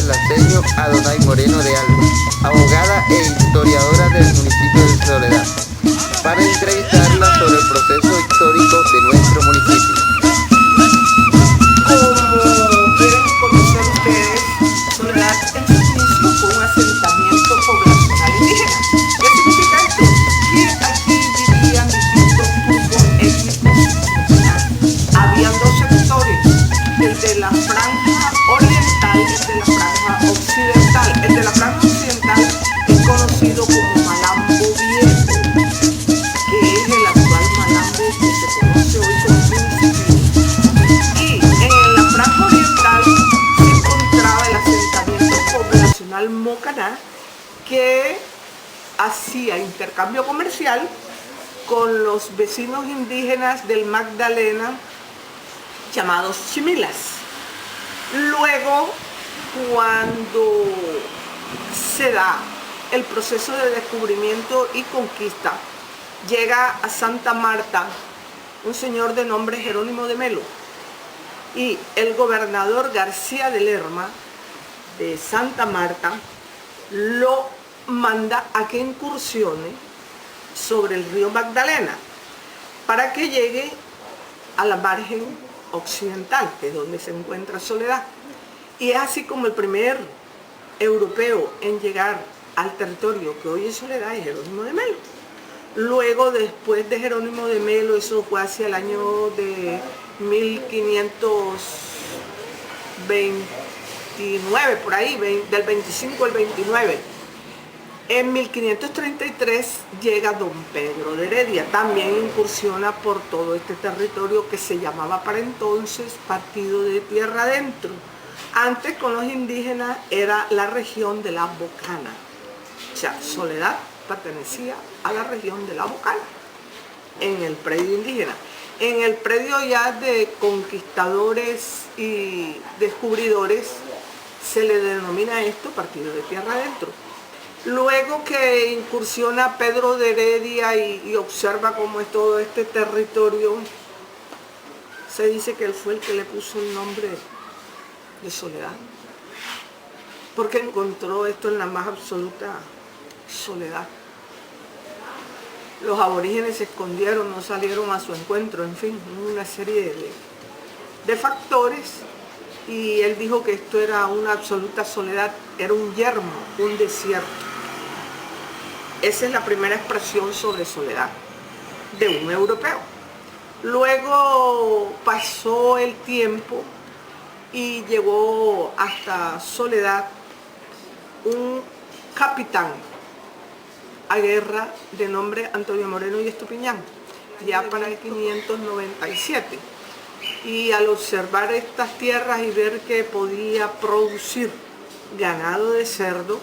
laseño Adonay Moreno de Alba, abogada e historiadora del municipio de Soledad, para entrevistarla sobre el proceso histórico de nuestro municipio. Como deben conocer ustedes, Soledad en su inicio fue un asentamiento poblacional indígena. ¿Qué significa esto? Que aquí vivían distintos grupos étnicos. Habían dos sectores, el de la franja oriental y el de la franja occidental. El de la franja occidental es conocido como Malambo Viejo, que es el actual Malambo que se conoce hoy como municipio. Y en la franja oriental se encontraba el asentamiento poblacional Mocaná, que hacía intercambio comercial con los vecinos indígenas del Magdalena llamados chimilas. Luego, cuando se da el proceso de descubrimiento y conquista, llega a Santa Marta un señor de nombre Jerónimo de Melo, y el gobernador García de Lerma de Santa Marta lo manda a que incursione sobre el río Magdalena para que llegue a la margen occidental, que es donde se encuentra Soledad. Y es así como el primer europeo en llegar al territorio que hoy es Soledad es Jerónimo de Melo. Luego, después de Jerónimo de Melo, eso fue hacia el año de 1529, por ahí, del 25 al 29. En 1533 llega don Pedro de Heredia, también incursiona por todo este territorio que se llamaba para entonces Partido de Tierra Adentro. Antes, con los indígenas, era la región de la Bocana. O sea, Soledad pertenecía a la región de la Bocana, en el predio indígena. En el predio ya de conquistadores y descubridores se le denomina esto Partido de Tierra Adentro. Luego que incursiona Pedro de Heredia y observa cómo es todo este territorio, se dice que él fue el que le puso el nombre de Soledad, porque encontró esto en la más absoluta soledad. Los aborígenes se escondieron, no salieron a su encuentro, en fin, una serie de factores, y él dijo que esto era una absoluta soledad, era un yermo, un desierto. Esa es la primera expresión sobre soledad de un europeo. Luego pasó el tiempo y llegó hasta Soledad un capitán a guerra de nombre Antonio Moreno y Estupiñán, ya para el 597. Y al observar estas tierras y ver que podía producir ganado de cerdo,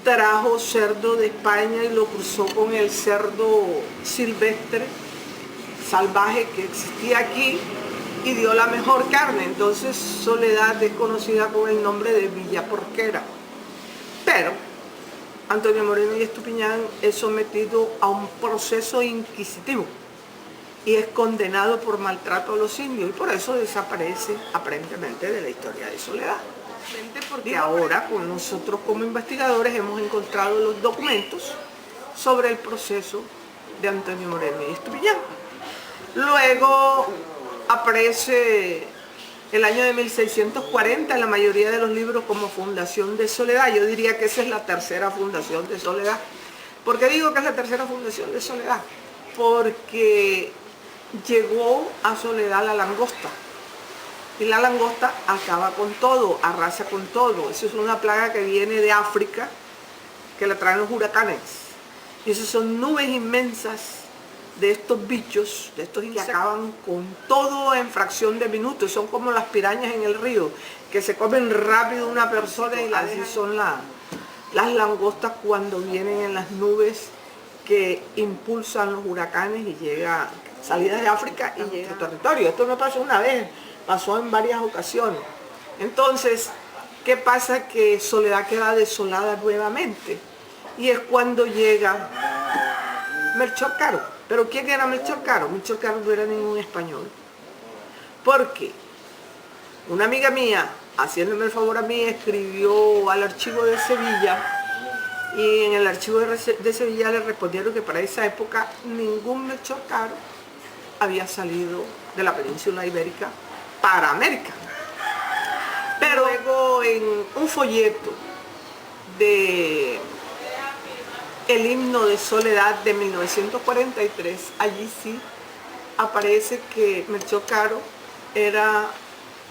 trajo cerdo de España y lo cruzó con el cerdo silvestre, salvaje que existía aquí, y dio la mejor carne. Entonces Soledad es conocida con el nombre de Villa Porquera. Pero Antonio Moreno y Estupiñán es sometido a un proceso inquisitivo y es condenado por maltrato a los indios, y por eso desaparece aparentemente de la historia de Soledad. Porque ahora, con nosotros como investigadores, hemos encontrado los documentos sobre el proceso de Antonio Moreno y Estupiñán. Luego aparece el año de 1640 en la mayoría de los libros como fundación de Soledad. Yo diría que esa es la tercera fundación de Soledad. ¿Por qué digo que es la tercera fundación de Soledad? Porque llegó a Soledad la langosta. Y la langosta acaba con todo, arrasa con todo. Eso es una plaga que viene de África, que la traen los huracanes. Y esas son nubes inmensas de estos bichos, de estos insectos, que acaban con todo en fracción de minutos. Son como las pirañas en el río, que se comen rápido una persona y así son las langostas cuando vienen en las nubes que impulsan los huracanes y llega salidas de África y llega a tu territorio. Esto no pasó una vez, pasó en varias ocasiones. Entonces, ¿qué pasa? Que Soledad queda desolada nuevamente. Y es cuando llega Melchor Caro. ¿Pero quién era Melchor Caro? Melchor Caro no era ningún español. Porque una amiga mía haciéndome el favor a mí, escribió al archivo de Sevilla, y en el archivo de Sevilla le respondieron que para esa época ningún Melchor Caro había salido de la península ibérica para América. Pero luego en un folleto de el himno de Soledad de 1943, allí sí aparece que Melchor Caro era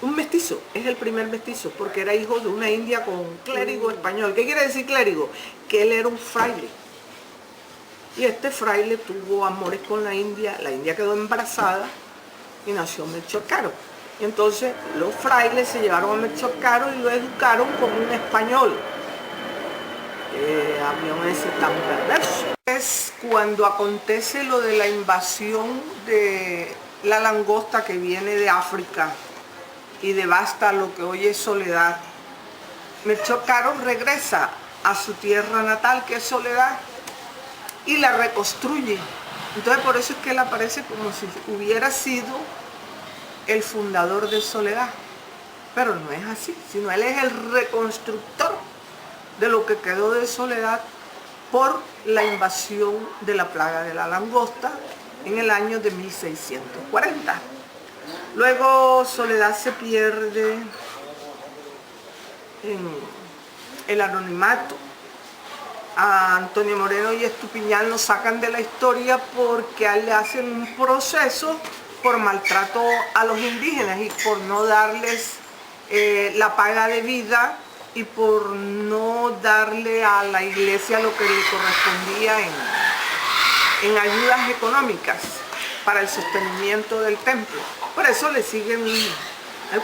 un mestizo, es el primer mestizo, porque era hijo de una india con clérigo español. ¿Qué quiere decir clérigo? Que él era un fraile. Y este fraile tuvo amores con la india quedó embarazada y nació Melchor Caro. Y entonces los frailes se llevaron a Melchor Caro y lo educaron como un español. Avión ese tan perverso. Es cuando acontece lo de la invasión de la langosta que viene de África y devasta lo que hoy es Soledad. Melchor Caro regresa a su tierra natal, que es Soledad, y la reconstruye. Entonces por eso es que él aparece como si hubiera sido el fundador de Soledad. Pero no es así, sino él es el reconstructor de lo que quedó de Soledad por la invasión de la plaga de la langosta en el año de 1640. Luego Soledad se pierde en el anonimato. A Antonio Moreno y Estupiñán lo sacan de la historia porque a él le hacen un proceso por maltrato a los indígenas y por no darles la paga de vida y por no darle a la iglesia lo que le correspondía en ayudas económicas para el sostenimiento del templo. Por eso le siguen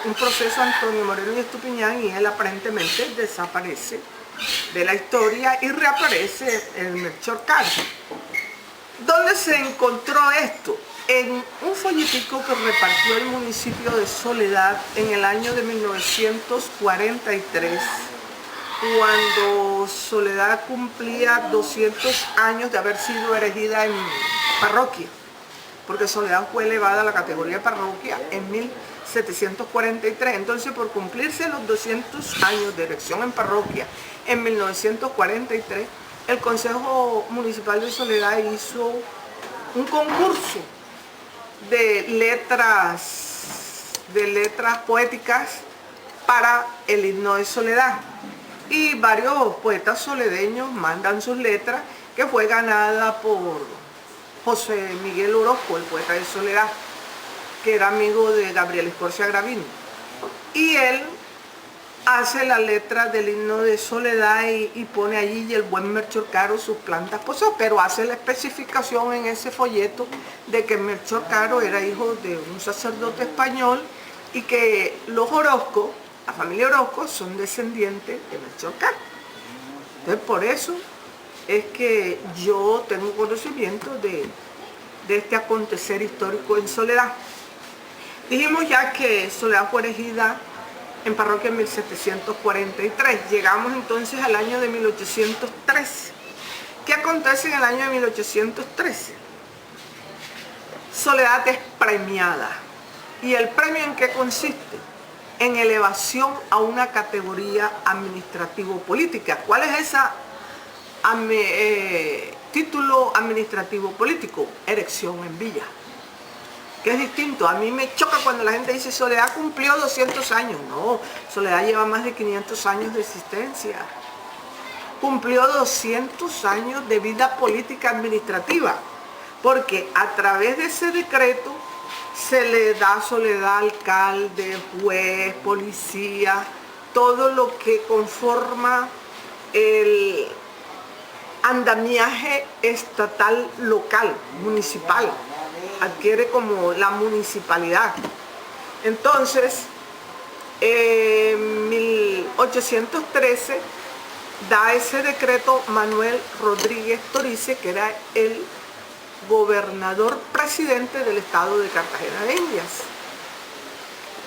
un proceso a Antonio Moreno y Estupiñán y él aparentemente desaparece de la historia y reaparece el Melchor Caro. ¿Dónde se encontró esto? En un folletico que repartió el municipio de Soledad en el año de 1943, cuando Soledad cumplía 200 años de haber sido erigida en parroquia, porque Soledad fue elevada a la categoría de parroquia en 1743. Entonces, por cumplirse los 200 años de erección en parroquia en 1943, el Consejo Municipal de Soledad hizo un concurso de letras poéticas para el himno de Soledad. Y varios poetas soledeños mandan sus letras, que fue ganada por José Miguel Orozco, el poeta de Soledad, que era amigo de Gabriel Escorcia Gravino. Y él hace la letra del himno de Soledad y pone allí el buen Melchor Caro sus plantas posadas, pero hace la especificación en ese folleto de que Melchor Caro era hijo de un sacerdote español y que los Orozco, la familia Orozco, son descendientes de Melchor Caro. Entonces por eso es que yo tengo conocimiento de este acontecer histórico en Soledad. Dijimos ya que Soledad fue erigida en parroquia en 1743. Llegamos entonces al año de 1813. ¿Qué acontece en el año de 1813? Soledad es premiada. ¿Y el premio en qué consiste? En elevación a una categoría administrativo-política. ¿Cuál es esa título administrativo-político? Erección en villa. Que es distinto. A mí me choca cuando la gente dice Soledad cumplió 200 años. No, Soledad lleva más de 500 años de existencia. Cumplió 200 años de vida política administrativa, porque a través de ese decreto se le da a Soledad alcalde, juez, policía, todo lo que conforma el andamiaje estatal local, municipal. Adquiere como la municipalidad. Entonces, en 1813 da ese decreto Manuel Rodríguez Torice, que era el gobernador presidente del estado de Cartagena de Indias.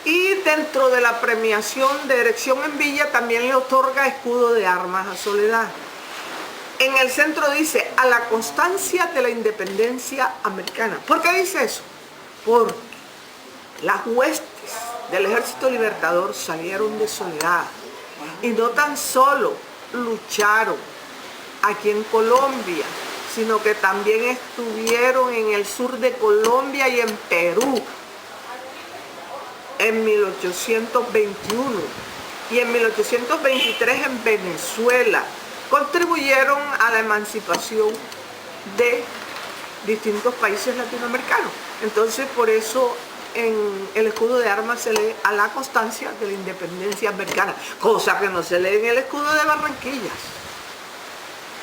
Y dentro de la premiación de erección en villa también le otorga escudo de armas a Soledad. En el centro dice, a la constancia de la independencia americana. ¿Por qué dice eso? Porque las huestes del Ejército Libertador salieron de Soledad y no tan solo lucharon aquí en Colombia, sino que también estuvieron en el sur de Colombia y en Perú en 1821 y en 1823 en Venezuela. Contribuyeron a la emancipación de distintos países latinoamericanos. Entonces, por eso en el escudo de armas se lee a la constancia de la independencia americana, cosa que no se lee en el escudo de Barranquillas.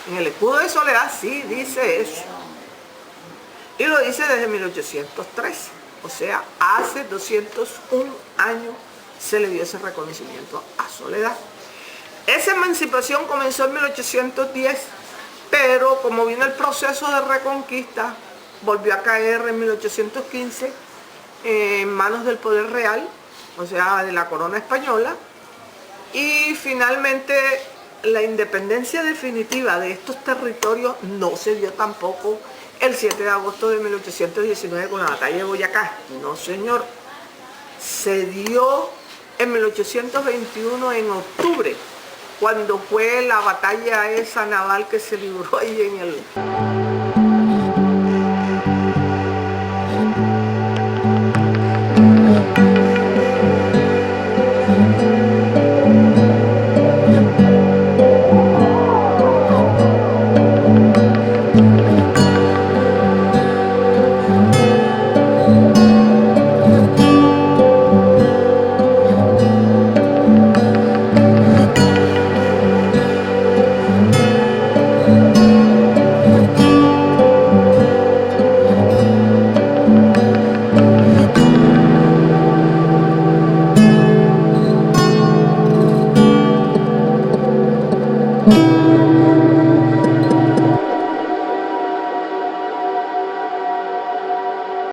En el escudo de Soledad sí dice eso. Y lo dice desde 1813. O sea, hace 201 años se le dio ese reconocimiento a Soledad. Esa emancipación comenzó en 1810, pero como vino el proceso de reconquista, volvió a caer en 1815 en manos del poder real, o sea, de la corona española, y finalmente la independencia definitiva de estos territorios no se dio tampoco el 7 de agosto de 1819 con la batalla de Boyacá. No, señor. Se dio en 1821 en octubre, cuando fue la batalla esa naval que se libró ahí en el...